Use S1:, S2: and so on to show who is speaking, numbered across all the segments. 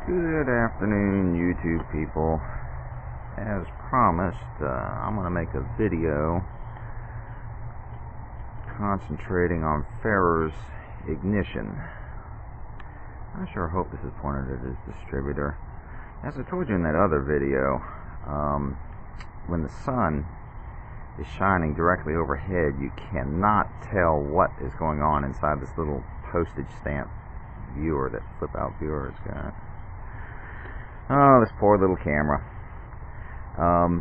S1: Good afternoon, YouTube people. As promised, I'm going to make a video concentrating on Farrar's ignition. I sure hope this is pointed at his distributor. As I told you in that other video, when the sun is shining directly overhead, you cannot tell what is going on inside this little postage stamp viewer, that flip-out viewer has got. Oh, this poor little camera.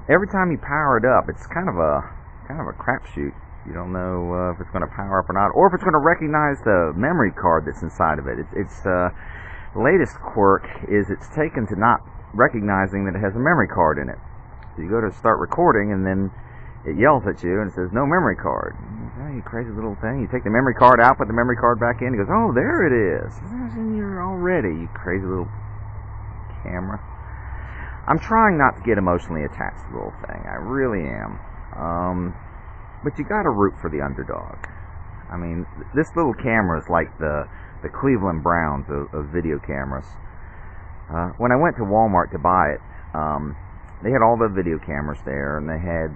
S1: Every time you power it up, it's kind of a crapshoot. You don't know if it's going to power up or not, or if it's going to recognize the memory card that's inside of it. Its latest quirk is it's taken to not recognizing that it has a memory card in it. So you go to start recording, and then it yells at you and it says no memory card. Oh, you crazy little thing. You take the memory card out, put the memory card back in. It goes, oh, there it is. It's in here already. You crazy little camera. I'm trying not to get emotionally attached to the little thing. I really am. But you got to root for the underdog. I mean, this little camera is like the Cleveland Browns of video cameras. When I went to Walmart to buy it, they had all the video cameras there, and they had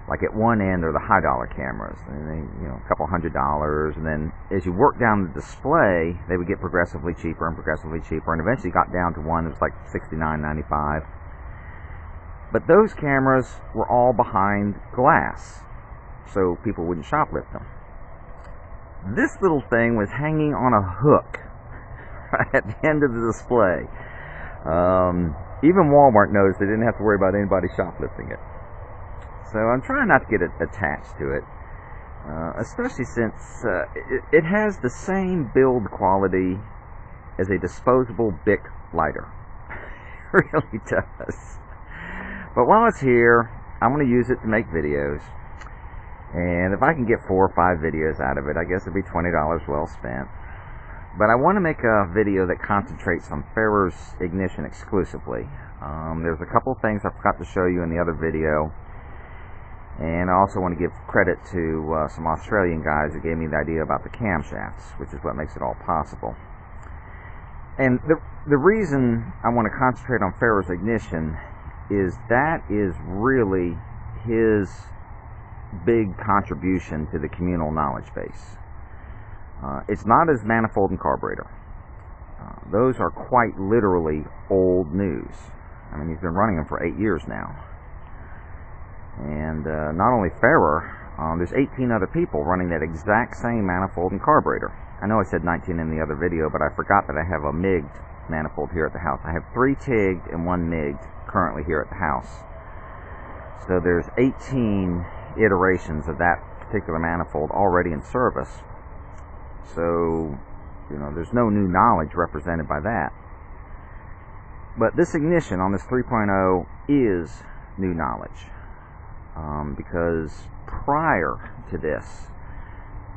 S1: like at one end are the high dollar cameras, and they, a couple $100, and then as you work down the display, they would get progressively cheaper and eventually got down to one that was like $69.95. But those cameras were all behind glass, so people wouldn't shoplift them. This little thing was hanging on a hook right at the end of the display. Even Walmart knows they didn't have to worry about anybody shoplifting it. So I'm trying not to get attached to it, especially since it has the same build quality as a disposable Bic lighter. It really does. But while it's here, I'm going to use it to make videos. And if I can get 4 or 5 videos out of it, I guess it'll be $20 well spent. But I want to make a video that concentrates on Farrar's ignition exclusively. There's a couple things I forgot to show you in the other video. And I also want to give credit to some Australian guys who gave me the idea about the camshafts, which is what makes it all possible. And the reason I want to concentrate on Farrar's ignition is that is really his big contribution to the communal knowledge base. It's not his manifold and carburetor. Those are quite literally old news. I mean, he's been running them for 8 years now. And not only Farrar, there's 18 other people running that exact same manifold and carburetor. I know I said 19 in the other video, but I forgot that I have a MIG'd manifold here at the house. I have 3 TIG'd and 1 MIG'd currently here at the house. So there's 18 iterations of that particular manifold already in service. So, there's no new knowledge represented by that. But this ignition on this 3.0 is new knowledge. Because prior to this,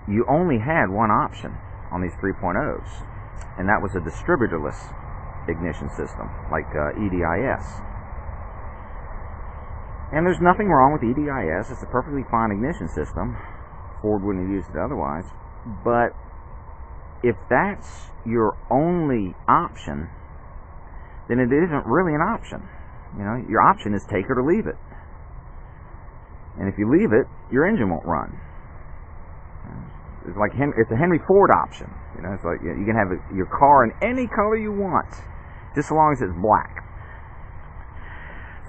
S1: you only had one option on these 3.0s, and that was a distributorless ignition system, like EDIS. And there's nothing wrong with EDIS. It's a perfectly fine ignition system. Ford wouldn't have used it otherwise. But if that's your only option, then it isn't really an option. Your option is take it or leave it. And if you leave it, your engine won't run. It's like it's a Henry Ford option. It's like you can have your car in any color you want, just as long as it's black.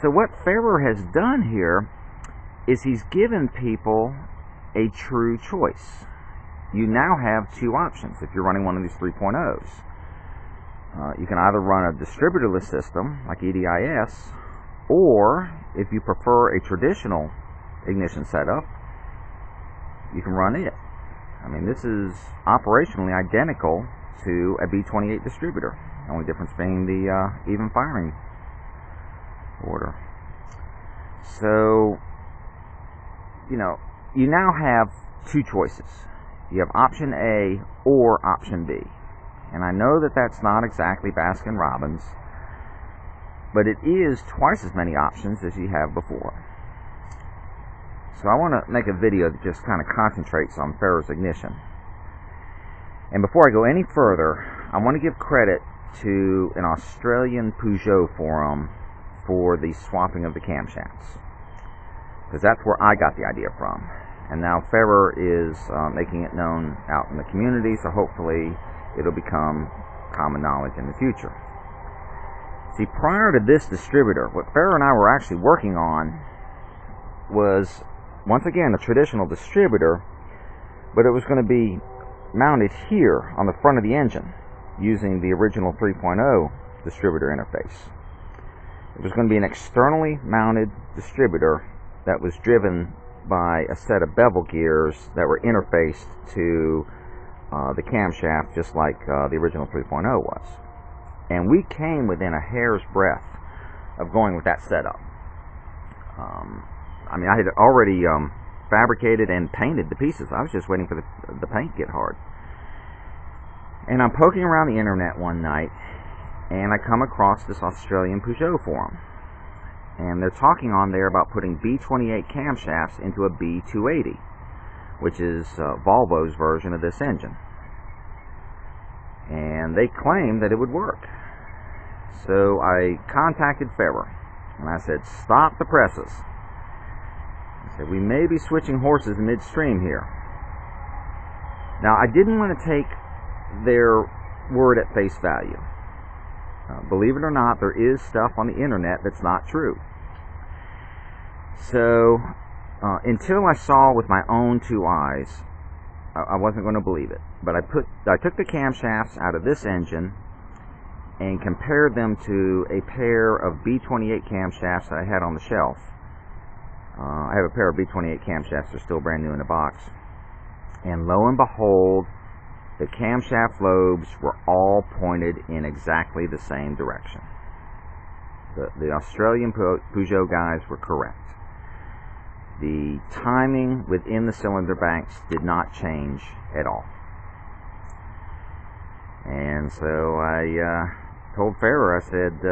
S1: So what Farrar has done here is he's given people a true choice. You now have 2 options if you're running one of these 3.0s. You can either run a distributorless system like EDIS, or if you prefer a traditional ignition setup, you can run it. I mean, this is operationally identical to a B28 distributor. The only difference being the even firing order. So, you now have 2 choices. You have option A or option B. And I know that that's not exactly Baskin Robbins, but it is twice as many options as you have before. So I want to make a video that just kind of concentrates on Farrar's ignition. And before I go any further, I want to give credit to an Australian Peugeot forum for the swapping of the camshafts, because that's where I got the idea from. And now Farrar is making it known out in the community, so hopefully it'll become common knowledge in the future. See, prior to this distributor, what Farrar and I were actually working on was, once again, a traditional distributor, but it was going to be mounted here on the front of the engine using the original 3.0 distributor interface. It was going to be an externally mounted distributor that was driven by a set of bevel gears that were interfaced to the camshaft, just like the original 3.0 was. And we came within a hair's breadth of going with that setup. I mean, I had already fabricated and painted the pieces. I was just waiting for the paint to get hard. And I'm poking around the internet one night, and I come across this Australian Peugeot forum. And they're talking on there about putting B28 camshafts into a B280, which is Volvo's version of this engine. And they claimed that it would work. So I contacted Farrar, and I said, stop the presses. I said, we may be switching horses midstream here. Now, I didn't want to take their word at face value. Believe it or not, there is stuff on the internet that's not true. So, until I saw with my own two eyes, I wasn't going to believe it. But I took the camshafts out of this engine and compared them to a pair of B28 camshafts that I had on the shelf. I have a pair of B28 camshafts. They're still brand new in the box. And lo and behold, the camshaft lobes were all pointed in exactly the same direction. The Australian Peugeot guys were correct. The timing within the cylinder banks did not change at all. And so I told Farrar, I said,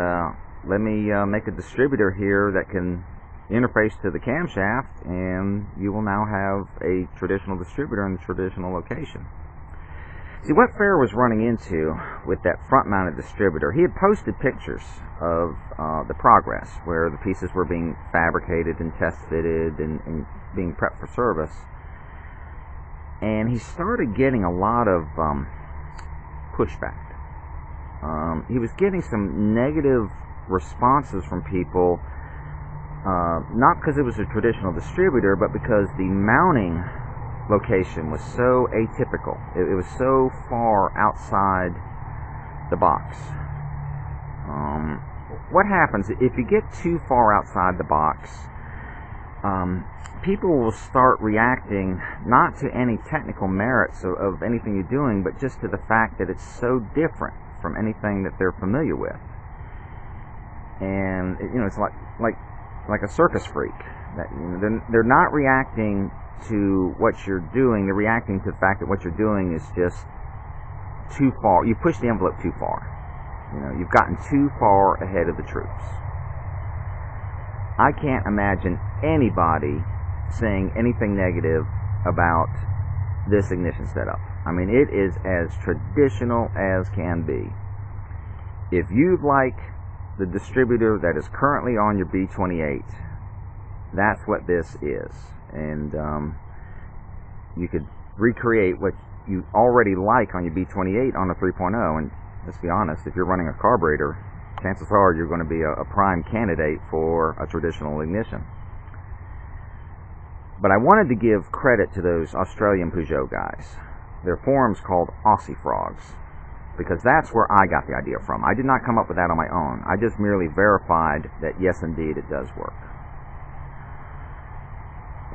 S1: let me make a distributor here that can interface to the camshaft, and you will now have a traditional distributor in the traditional location. See, what Farrar was running into with that front-mounted distributor, he had posted pictures of the progress, where the pieces were being fabricated and test-fitted and being prepped for service. And he started getting a lot of pushback. He was getting some negative responses from people, not because it was a traditional distributor, but because the mounting location was so atypical. It was so far outside the box. What happens if you get too far outside the box? People will start reacting not to any technical merits of anything you're doing, but just to the fact that it's so different from anything that they're familiar with. And it's like a circus freak. That they're not reacting to what you're doing, they're reacting to the fact that what you're doing is just too far. You push the envelope too far. You've gotten too far ahead of the troops. I can't imagine anybody saying anything negative about this ignition setup. I mean, it is as traditional as can be. If you like the distributor that is currently on your B28, that's what this is. And you could recreate what you already like on your B28 on a 3.0, and let's be honest, if you're running a carburetor, chances are you're going to be a prime candidate for a traditional ignition. But I wanted to give credit to those Australian Peugeot guys. Their forum's called Aussie Frogs, because that's where I got the idea from. I did not come up with that on my own. I just merely verified that yes, indeed, it does work.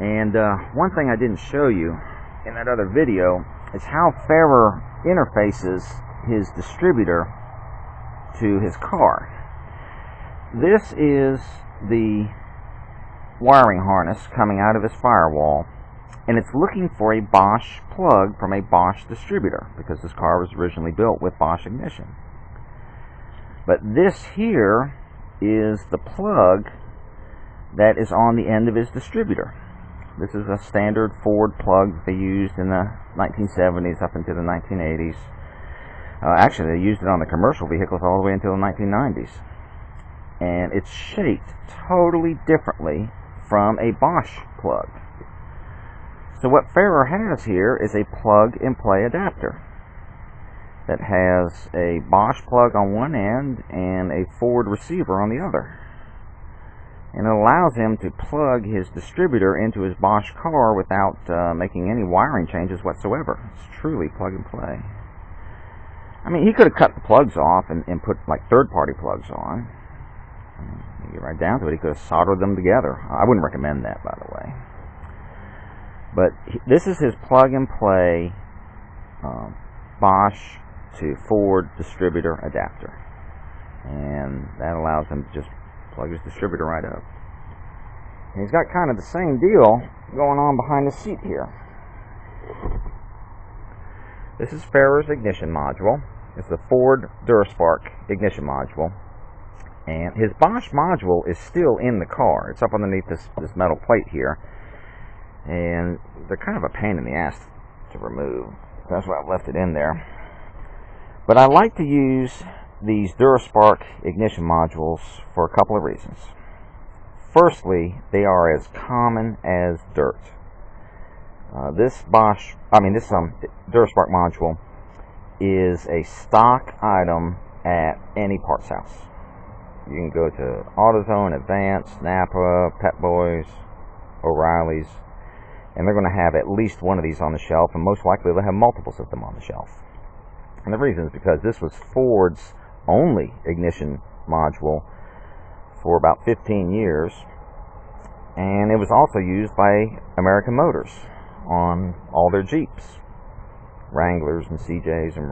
S1: And one thing I didn't show you in that other video is how Farrar interfaces his distributor to his car. This is the wiring harness coming out of his firewall, and it's looking for a Bosch plug from a Bosch distributor, because this car was originally built with Bosch ignition. But this here is the plug that is on the end of his distributor. This is a standard Ford plug they used in the 1970s up into the 1980s. Actually, they used it on the commercial vehicles all the way until the 1990s. And it's shaped totally differently from a Bosch plug. So what Farrar has here is a plug-and-play adapter that has a Bosch plug on one end and a Ford receiver on the other. And it allows him to plug his distributor into his Bosch car without making any wiring changes whatsoever. It's truly plug-and-play. I mean, he could have cut the plugs off and put like third-party plugs on. You get right down to it, he could have soldered them together. I wouldn't recommend that, by the way. But this is his plug-and-play Bosch to Ford distributor adapter. And that allows him to just plug his distributor right up. And he's got kind of the same deal going on behind the seat here. This is Farrar's ignition module. It's the Ford DuraSpark ignition module. And his Bosch module is still in the car. It's up underneath this metal plate here. And they're kind of a pain in the ass to remove. That's why I've left it in there. But I like to use these DuraSpark ignition modules for a couple of reasons. Firstly, they are as common as dirt. This DuraSpark module is a stock item at any parts house. You can go to AutoZone, Advance, Napa, Pep Boys, O'Reilly's, and they're going to have at least one of these on the shelf, and most likely they'll have multiples of them on the shelf. And the reason is because this was Ford's only ignition module for about 15 years, and it was also used by American Motors on all their Jeeps, Wranglers and CJs and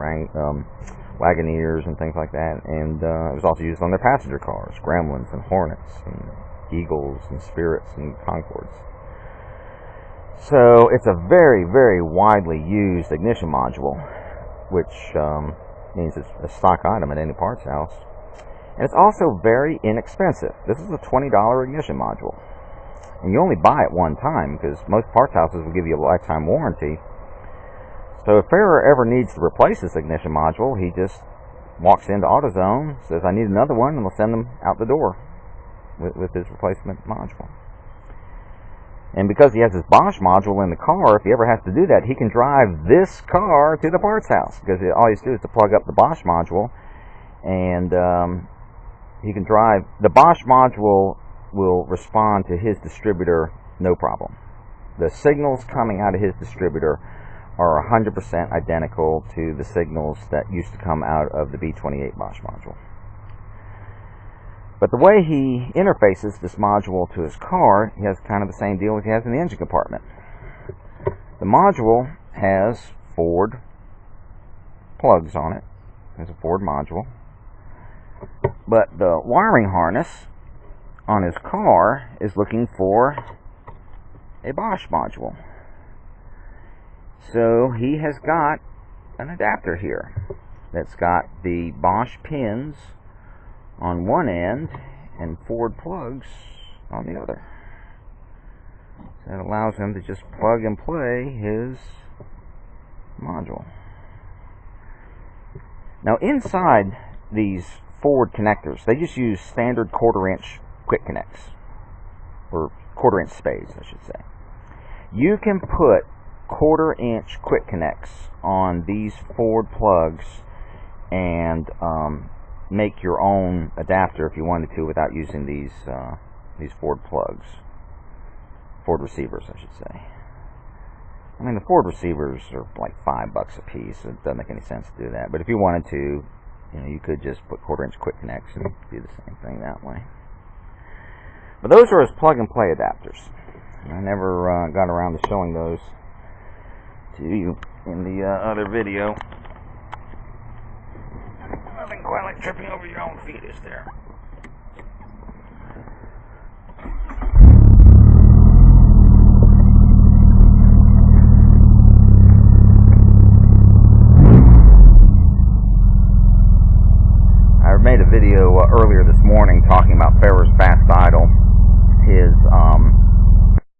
S1: Wagoneers and things like that, and it was also used on their passenger cars, Gremlins and Hornets and Eagles and Spirits and Concords. So it's a very, very widely used ignition module, which means it's a stock item at any parts house. And it's also very inexpensive. This is a $20 ignition module. And you only buy it one time, because most parts houses will give you a lifetime warranty. So if Farrar ever needs to replace this ignition module, he just walks into AutoZone, says, I need another one, and they'll send them out the door with his replacement module. And because he has his Bosch module in the car, if he ever has to do that, he can drive this car to the parts house, because all he has to do is to plug up the Bosch module, and he can drive. The Bosch module will respond to his distributor no problem. The signals coming out of his distributor are 100% identical to the signals that used to come out of the B28 Bosch module. But the way he interfaces this module to his car, he has kind of the same deal as he has in the engine compartment. The module has Ford plugs on it. There's a Ford module. But the wiring harness on his car is looking for a Bosch module. So he has got an adapter here that's got the Bosch pins on one end and Ford plugs on the other. So that allows him to just plug and play his module. Now inside these Ford connectors, they just use standard 1/4 inch quick connects, or 1/4 inch spades I should say. You can put 1/4 inch quick connects on these Ford plugs and make your own adapter if you wanted to without using these Ford plugs, Ford receivers I should say. I mean, the Ford receivers are like $5 a piece. It doesn't make any sense to do that, but if you wanted to, you could just put 1/4 inch quick connects and do the same thing that way. But those are his plug and play adapters. I never got around to showing those to you in the other video. Nothing quite like tripping over your own feet, is there?